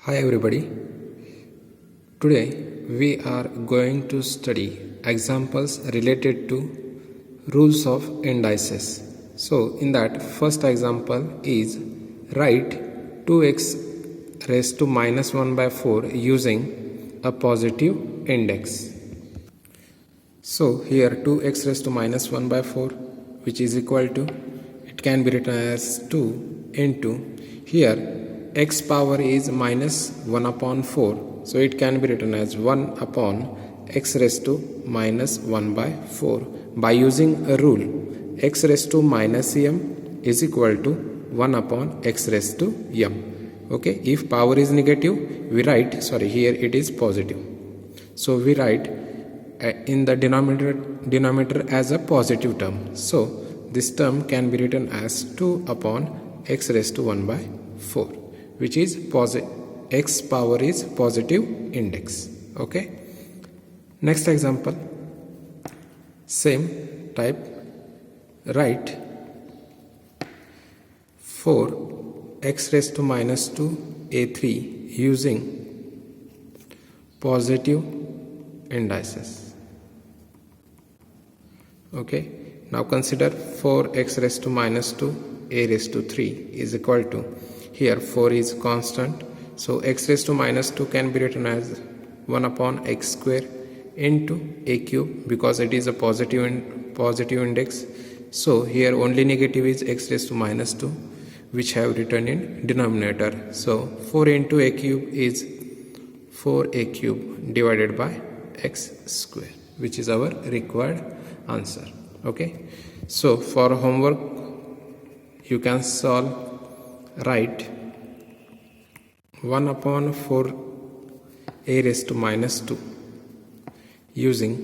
Hi everybody. Today we are going to study examples related to rules of indices. So in that first example is write 2x raised to minus 1 by 4 using a positive index. So here 2x raised to minus 1 by 4 which is equal to, it can be written as 2 into, here x power is minus 1 upon 4, so it can be written as 1 upon x raised to minus 1 by 4 by using a rule x raised to minus m is equal to 1 upon x raised to m. Okay, if power is negative we write, here it is positive, so we write in the denominator as a positive term. So this term can be written as 2 upon x raised to 1 by 4, which is x power is positive index. Okay, next example, same type, write 4x raised to minus 2 a3 using positive indices. Okay, now consider 4x raised to minus 2 a raised to 3 is equal to, here 4 is constant, so x raised to minus 2 can be written as 1 upon x square into a cube because it is a positive index. So here only negative is x raised to minus 2 which have written in denominator. So 4 into a cube is 4a cube divided by x square, which is our required answer. Okay, so for homework you can solve, write 1 upon 4 a raised to minus 2 using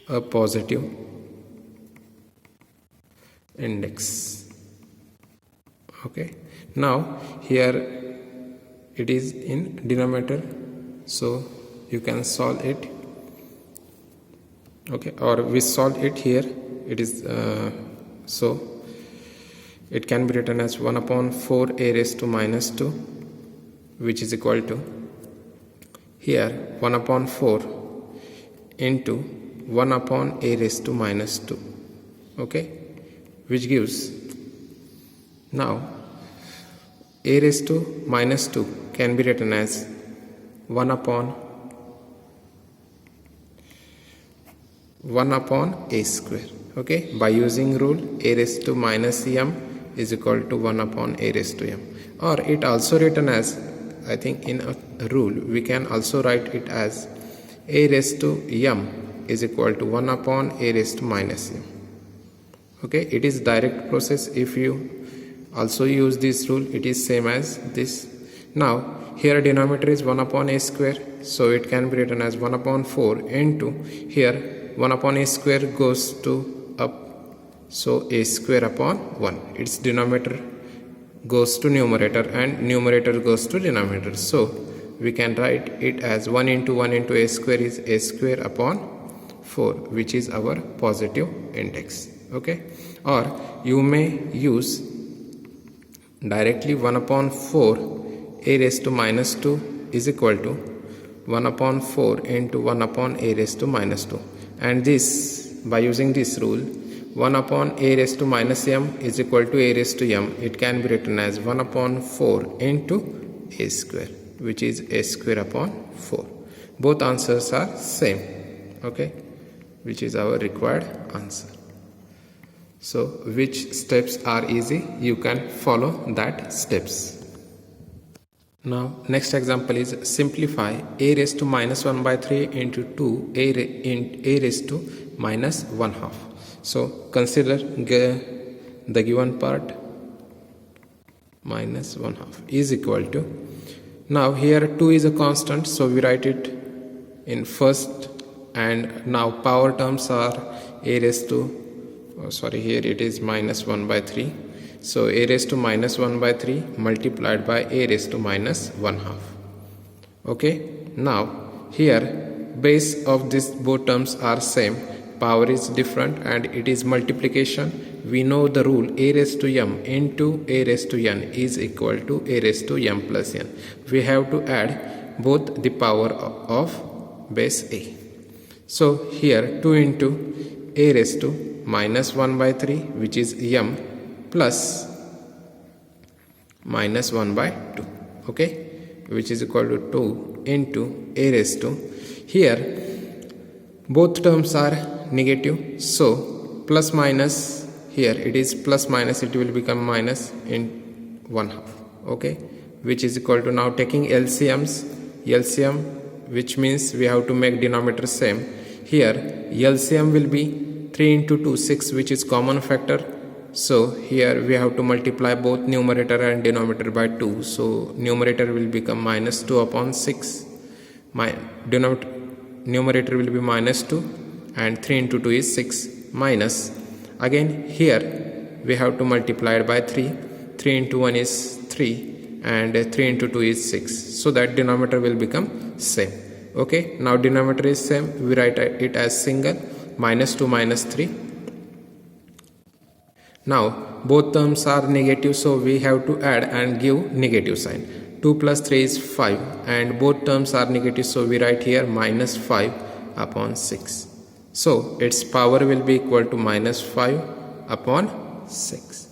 a positive index. Okay, now here it is in denominator, so you can solve it. Okay, or we solve it here, it is so it can be written as 1 upon 4 a raised to minus 2 which is equal to, here 1 upon 4 into 1 upon a raised to minus 2. Okay, which gives, now a raised to minus 2 can be written as 1 upon a square. Okay, by using rule a raised to minus m is equal to 1 upon a raised to m, or it also written as, I think in a rule we can also write it as a raised to m is equal to 1 upon a raised to minus m. Okay, it is direct process. If you also use this rule it is same as this. Now here denominator is 1 upon a square, so it can be written as 1 upon 4 into, here 1 upon a square goes to up, so a square upon 1, its denominator goes to numerator and numerator goes to denominator, so we can write it as 1 into a square is a square upon 4, which is our positive index. Okay, or you may use directly 1 upon 4 a raised to minus 2 is equal to 1 upon 4 into 1 upon a raised to minus 2, and this, by using this rule 1 upon a raised to minus m is equal to a raised to m, it can be written as 1 upon 4 into a square, which is a square upon 4. Both answers are same. Okay, which is our required answer. So which steps are easy, you can follow that steps. Now next example is simplify a raised to minus 1 by 3 into 2 a raised to minus 1 half. So consider the given part, minus 1 half is equal to, now here 2 is a constant, so we write it in first, and now power terms are a raised to, here it is minus 1 by 3, so a raised to minus 1 by 3 multiplied by a raised to minus 1 half. Okay, now here base of these both terms are same, power is different and it is multiplication, we know the rule a raised to m into a raised to n is equal to a raised to m plus n. We have to add both the power of base a. So here 2 into a raised to minus 1 by 3, which is m, plus minus 1 by 2, okay, which is equal to 2 into a raised to, here both terms are negative, so plus minus, here it is plus minus, it will become minus in 1/2, okay, which is equal to, now taking LCM, which means we have to make denominator same. Here LCM will be 3 into 2, 6, which is common factor. So here we have to multiply both numerator and denominator by 2. So numerator will become minus 2 upon 6. My numerator will be minus 2, and 3 into 2 is 6, minus, again here we have to multiply it by 3. 3 into 1 is 3, and 3 into 2 is 6. So that denominator will become same. Okay, now denominator is same, we write it as single, minus 2 minus 3. Now both terms are negative, so we have to add and give negative sign. 2 plus 3 is 5, and both terms are negative, so we write here minus 5 upon 6. So its power will be equal to minus 5 upon 6.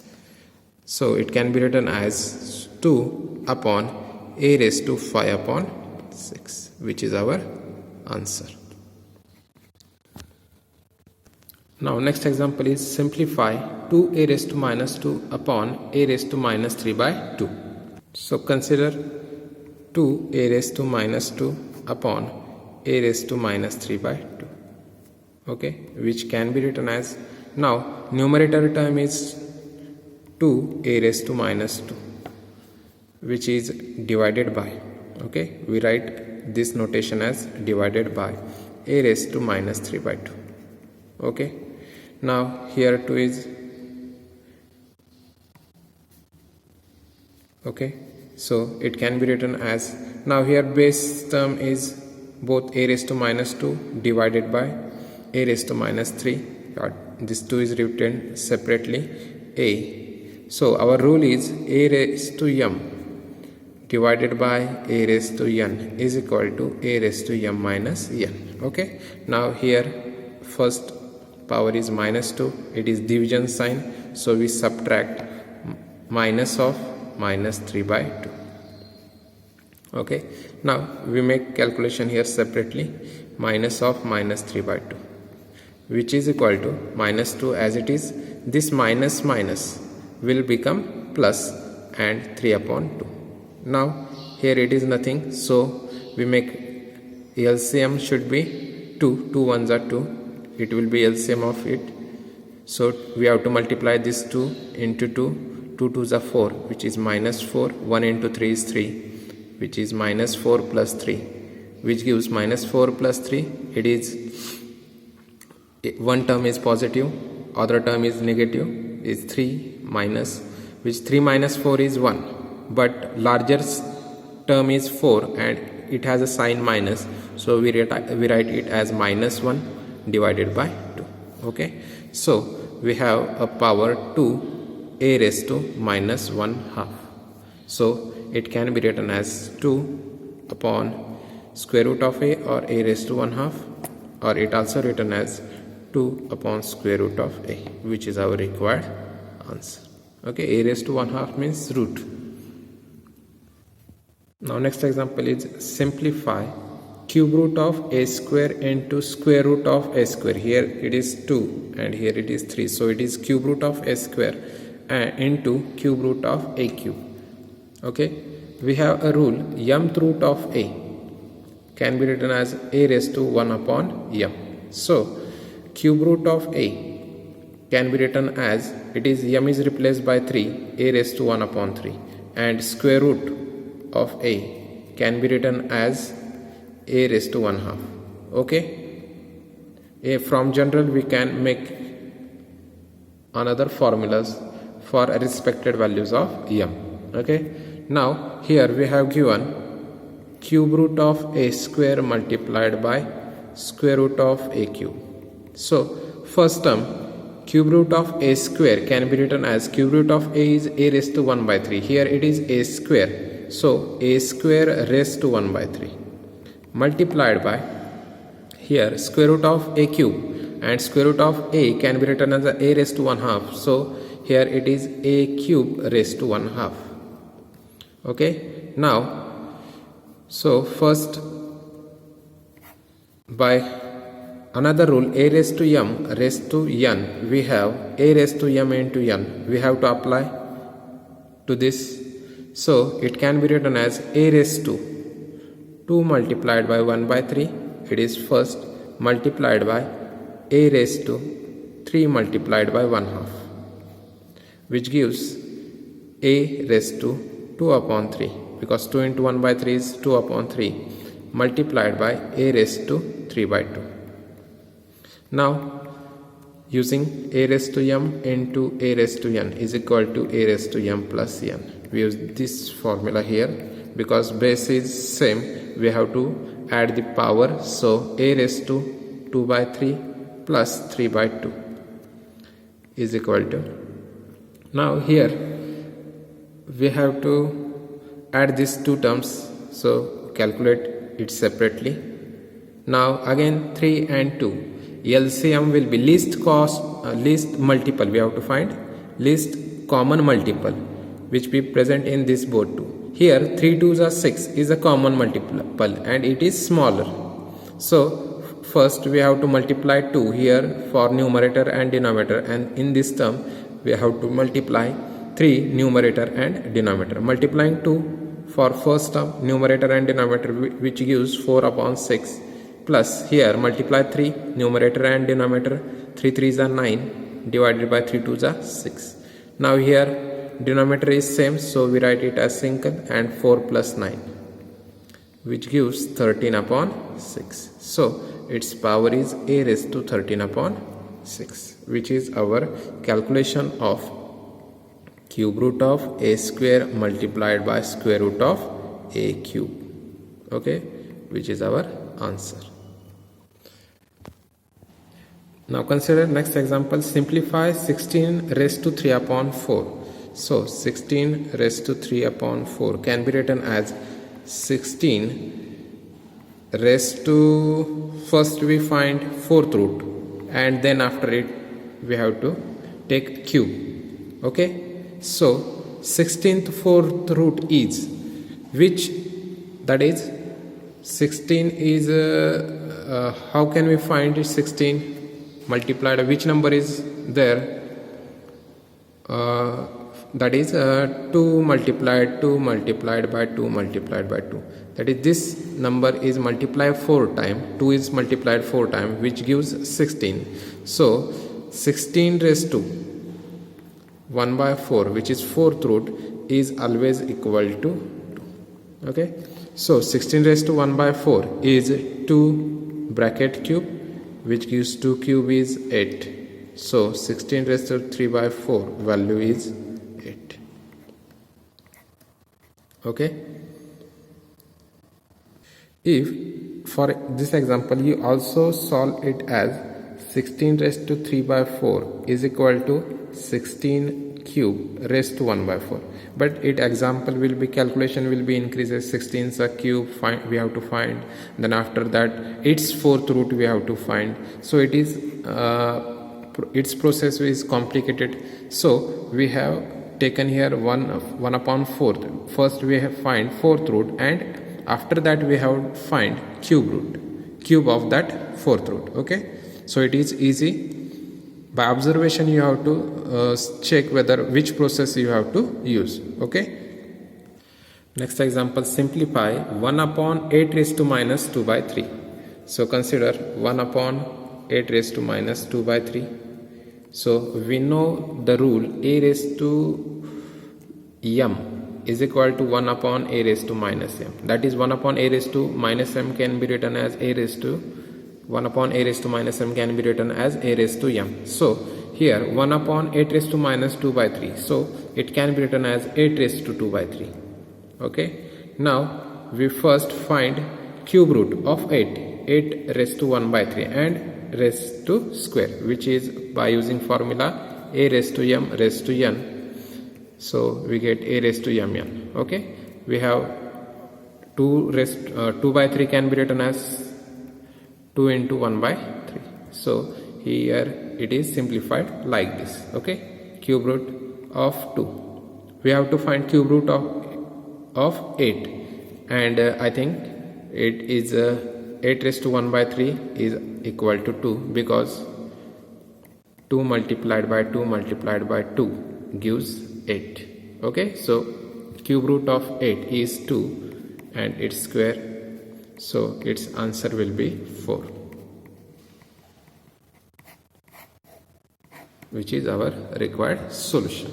So it can be written as 2 upon a raised to 5 upon 6, which is our answer. Now next example is simplify 2a raised to minus 2 upon a raised to minus 3 by 2. So consider 2a raised to minus 2 upon a raised to minus 3 by 2, okay, which can be written as, now numerator term is 2a raised to minus 2, which is divided by, okay, we write this notation as divided by a raised to minus 3 by 2, okay. Now here 2 is, okay, so it can be written as, now here base term is both a raised to minus 2 divided by a raised to minus 3, this 2 is written separately a. So our rule is a raised to m divided by a raised to n is equal to a raised to m minus n, okay. Now here first power is minus 2, it is division sign, so we subtract minus of minus 3 by 2, okay. Now we make calculation here separately, minus of minus 3 by 2, which is equal to minus 2 as it is, this minus minus will become plus and 3 upon 2. Now here it is nothing, so we make LCM should be 2, 2 ones are 2, it will be LCM of it, so we have to multiply this 2 into 2, 2 2s are 4, which is minus 4, 1 into 3 is 3, which is minus 4 plus 3, which gives minus 4 plus 3, it is, one term is positive, other term is negative, is 3 minus, which 3 minus 4 is 1, but larger term is 4 and it has a sign minus, so we write it as minus 1 divided by 2, okay. So we have a power 2 a raised to minus 1/2, so it can be written as 2 upon square root of a, or a raised to 1/2, or it also written as 2 upon square root of a, which is our required answer, okay. A raised to 1/2 means root. Now next example is simplify cube root of a square into square root of a square. Here it is 2 and here it is 3, so it is cube root of a square into cube root of a cube, okay. We have a rule, mth root of a can be written as a raised to 1 upon m. So cube root of a can be written as, it is m is replaced by 3, a raised to 1 upon 3, and square root of a can be written as a raised to 1/2, okay. From general we can make another formulas for respected values of m, okay. Now here we have given cube root of a square multiplied by square root of a cube. So first term cube root of a square can be written as cube root of a is a raised to 1 by 3. Here it is a square. So a square raised to 1 by 3 multiplied by here square root of a cube, and square root of a can be written as a raised to 1 half. So here it is a cube raised to 1 half. Okay, now so first by another rule, a raised to m raised to n, we have a raised to m into n. We have to apply to this. So it can be written as a raised to 2 multiplied by 1 by 3. It is first multiplied by a raised to 3 multiplied by 1 half, which gives a raised to 2 upon 3, because 2 into 1 by 3 is 2 upon 3, multiplied by a raised to 3 by 2. Now using a raised to m into a raised to n is equal to a raised to m plus n. We use this formula here because base is same. We have to add the power. So a raised to 2 by 3 plus 3 by 2 is equal to. Now here we have to add these two terms. So calculate it separately. Now again 3 and 2. LCM will be least multiple. We have to find least common multiple which be present in this both two. Here 3 2s are 6 is a common multiple and it is smaller. So first we have to multiply 2 here for numerator and denominator, and in this term we have to multiply 3 numerator and denominator. Multiplying 2 for first term numerator and denominator, which gives 4 upon 6, plus here multiply 3 numerator and denominator, 3 3s are 9 divided by 3 2s are 6. Now here denominator is same, so we write it as single, and 4 plus 9, which gives 13 upon 6. So its power is a raised to 13 upon 6, which is our calculation of cube root of a square multiplied by square root of a cube. Okay, which is our answer. Now consider next example. Simplify 16 raised to 3 upon 4. So 16 raised to 3 upon 4 can be written as 16 raised to, first we find 4th root, and then after it we have to take cube. Okay, so 16th 4th root is which, that is 16 is how can we find it? 16 multiplied which number is there? That is 2 multiplied by 2 multiplied by 2. That is this number is multiplied 4 times. 2 is multiplied 4 times, which gives 16. So 16 raised to 1 by 4, which is 4th root, is always equal to 2. Okay, so 16 raised to 1 by 4 is 2 bracket cube, which gives 2 cube is 8. So 16 raised to 3 by 4 value is 8. Okay, if for this example you also solve it as 16 raised to 3 by 4 is equal to 16 cube raised to 1 by 4, but it example will be calculation will be increases. 16 is a cube, we have to find, then after that its 4th root we have to find. So it is its process is complicated. So we have taken here 1 upon 4th. First we have find 4th root, and after that we have find cube of that 4th root. Okay, so it is easy. By observation you have to check whether which process you have to use. Okay, next example. Simplify 1 upon 8 raised to minus 2 by 3. So consider 1 upon 8 raised to minus 2 by 3. So we know the rule a raised to m is equal to 1 upon a raised to minus m. That is 1 upon a raised to minus m can be written as a raised to 1 upon a raised to minus m can be written as a raised to m. So here 1 upon 8 raised to minus 2 by 3. So it can be written as 8 raised to 2 by 3. Okay, now we first find cube root of 8 raised to 1 by 3, and raised to square, which is by using formula a raised to m raised to n. So we get a raised to mn. Okay, we have 2 by 3 can be written as 2 into 1 by 3. So here it is simplified like this. Okay, cube root of 2. We have to find cube root of 8, and I think it is 8 raised to 1 by 3 is equal to 2, because 2 multiplied by 2 multiplied by 2 gives 8. Okay, so cube root of 8 is 2 and its square, so its answer will be 4, which is our required solution.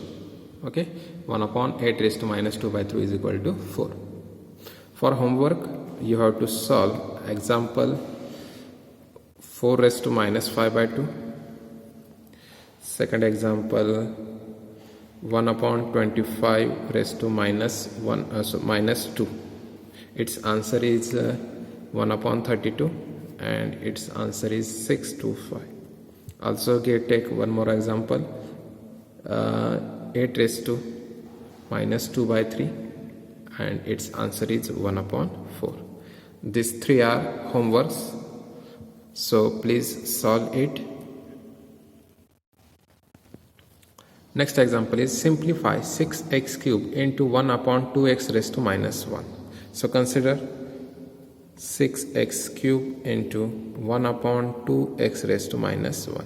Okay, 1 upon 8 raised to minus 2 by 3 is equal to 4. For homework, you have to solve example 4 raised to minus 5 by 2. Second example 1 upon 25 raised to minus 1, so minus 2. Its answer is 1 upon 32, and its answer is 625. Also take one more example, 8 raised to minus 2 by 3, and its answer is 1 upon 4. These three are homeworks, so please solve it. Next example is simplify 6x cube into 1 upon 2x raised to minus 1. So consider 6x cube into 1 upon 2x raised to minus 1.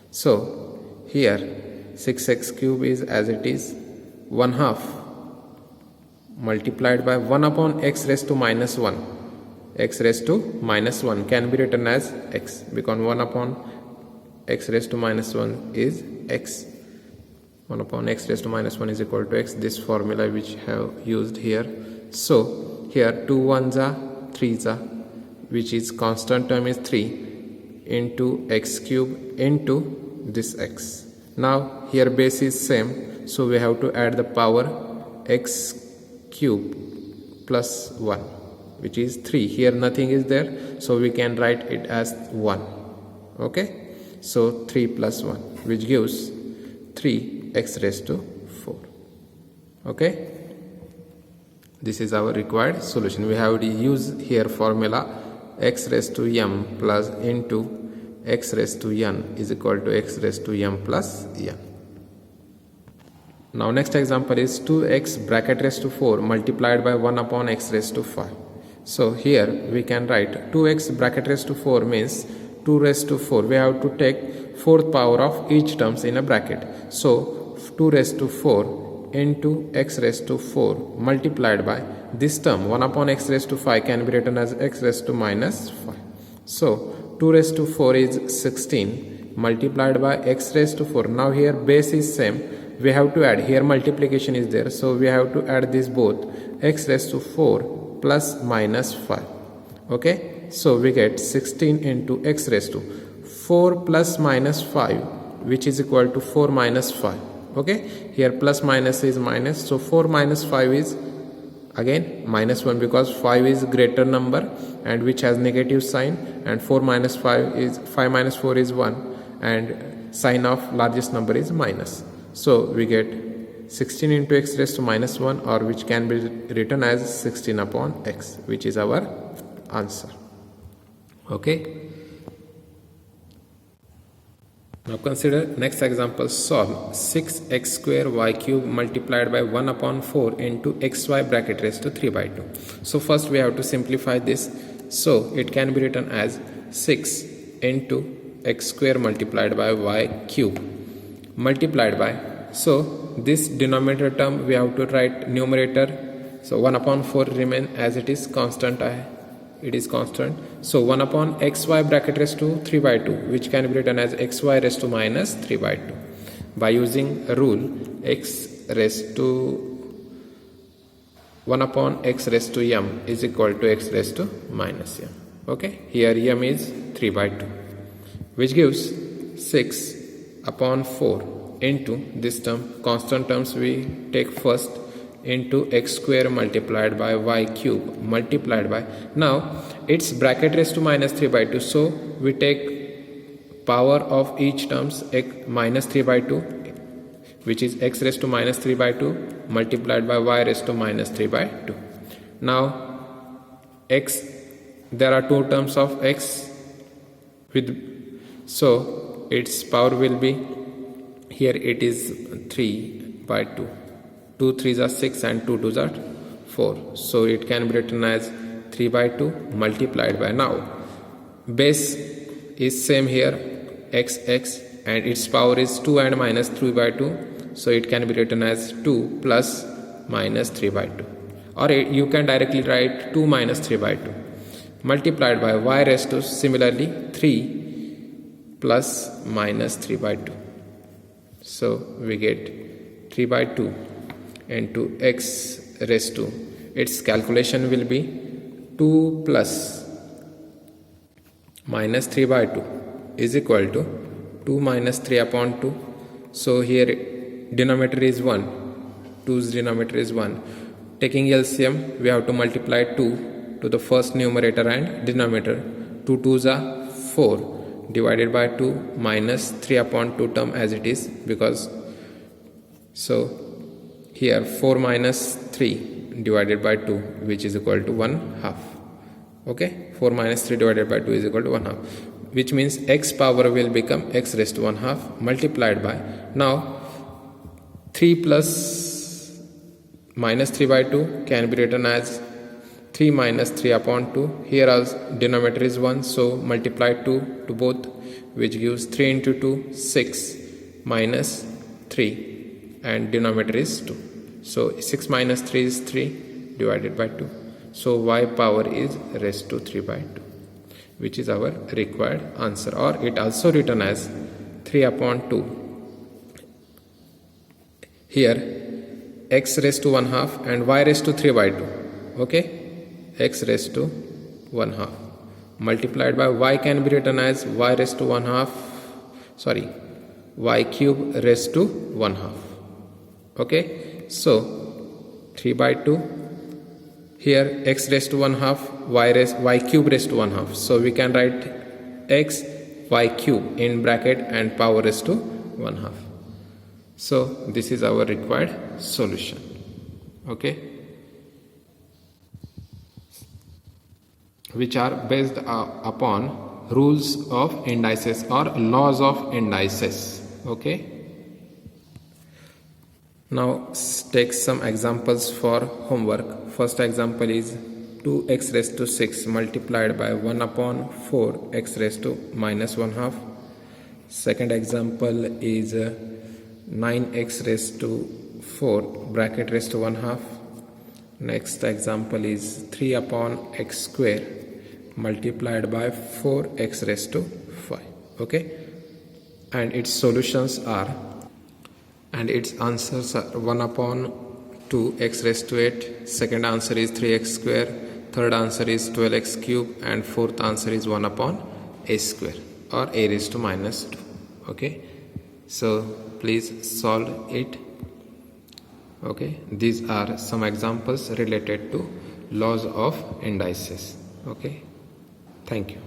So here 6x cube is as it is 1 half multiplied by 1 upon x raised to minus 1. X raised to minus 1 can be written as x, because 1 upon x raised to minus 1 is x. 1 upon x raised to minus 1 is equal to x. This formula which have used here. So here 2 1s are 3s are, which is constant term is 3 into x cube into this x. Now here base is same, so we have to add the power x cube plus 1, which is 3. Here nothing is there, so we can write it as 1. Okay, so 3 plus 1, which gives 3x raised to 4. Okay, this is our required solution. We have to use here formula x raised to m plus into x raised to n is equal to x raised to m plus n. Now next example is 2x bracket raised to 4 multiplied by 1 upon x raised to 5. So here we can write 2x bracket raised to 4 means 2 raised to 4. We have to take fourth power of each terms in a bracket. So 2 raised to 4 into x raised to 4 multiplied by this term 1 upon x raised to 5 can be written as x raised to minus 5. So 2 raised to 4 is 16 multiplied by x raised to 4. Now here base is same. We have to add, here multiplication is there, so we have to add this both, x raised to 4 plus minus 5. Okay, so we get 16 into x raised to 4 plus minus 5, which is equal to 4 minus 5. Okay, here plus minus is minus, so 4 minus 5 is again minus 1, because 5 is greater number and which has negative sign, and 4 minus 5 is 5 minus 4 is 1, and sign of largest number is minus. So we get 16 into x raised to minus 1, or which can be written as 16 upon x, which is our answer. Okay. Now consider next example. Solve 6x square y cube multiplied by 1 upon 4 into xy bracket raised to 3 by 2. So first we have to simplify this. So it can be written as 6 into x square multiplied by y cube multiplied by, so this denominator term we have to write numerator, so 1 upon 4 remain as it is constant, it is constant. So 1 upon xy bracket raised to 3 by 2, which can be written as xy raised to minus 3 by 2. By using a rule, x raised to 1 upon x raised to m is equal to x raised to minus m. Okay, here m is 3 by 2, which gives 6 upon 4 into this term, constant terms we take first, into x square multiplied by y cube multiplied by, now it's bracket raised to minus 3 by 2, so we take power of each terms minus 3 by 2, which is x raised to minus 3 by 2 multiplied by y raised to minus 3 by 2. Now x, there are two terms of x with, so its power will be, here it is 3 by 2, 2 3s are 6 and 2 2s are 4, so it can be written as 3 by 2 multiplied by, now base is same here x and its power is 2 and minus 3 by 2, so it can be written as 2 plus minus 3 by 2, or you can directly write 2 minus 3 by 2 multiplied by y raised to similarly 3 plus minus 3 by 2. So we get 3 by 2 into x raised to, its calculation will be 2 plus minus 3 by 2 is equal to 2 minus 3 upon 2. So here denominator is 1, 2's denominator is 1. Taking LCM, we have to multiply 2 to the first numerator and denominator. 2 2's are 4 divided by 2 minus 3 upon 2 term as it is, because so here 4 minus 3 divided by 2, which is equal to 1/2. Okay, 4 minus 3 divided by 2 is equal to 1/2, which means x power will become x raised to 1/2 multiplied by, now 3 plus minus 3 by 2 can be written as 3 minus 3 upon 2. Here as denominator is 1, so multiply 2 to both, which gives 3 into 2 6 minus 3 and denominator is 2. So 6 minus 3 is 3 divided by 2. So y power is raised to 3 by 2, which is our required answer, or it also written as 3 upon 2. Here x raised to 1/2 and y raised to 3 by 2. Okay, x raised to 1/2 multiplied by y can be written as y raised to 1/2, sorry, y cube raised to 1/2. Okay, so 3 by 2, here x raised to 1/2, y cube raised to 1/2, so we can write x y cube in bracket and power raised to 1/2. So this is our required solution. Okay, which are based upon rules of indices or laws of indices. Okay, now take some examples for homework. First example is 2x raised to 6 multiplied by 1 upon 4 x raised to minus 1/2. Second example is 9x raised to 4 bracket raised to 1/2. Next example is 3 upon x square multiplied by 4x raised to 5. Okay, and its solutions are, and its answers are 1 upon 2x raised to 8, second answer is 3x square, third answer is 12x cube, and fourth answer is 1 upon a square or a raised to minus 2. Okay, so please solve it. Okay, these are some examples related to laws of indices. Okay, thank you.